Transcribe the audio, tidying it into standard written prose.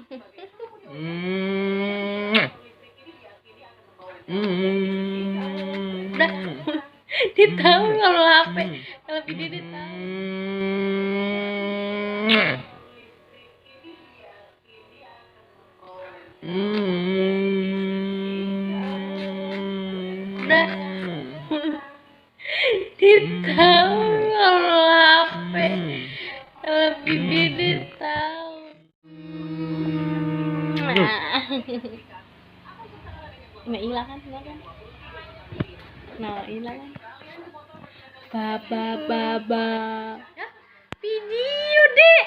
Udah, dia tahu kalau HP, kalau video dia tahu. Udah, dia tahu kalau HP, kalau video dia tahu. Nggak hilang kan? Nah, hilang kan? Baba, ya, video deh.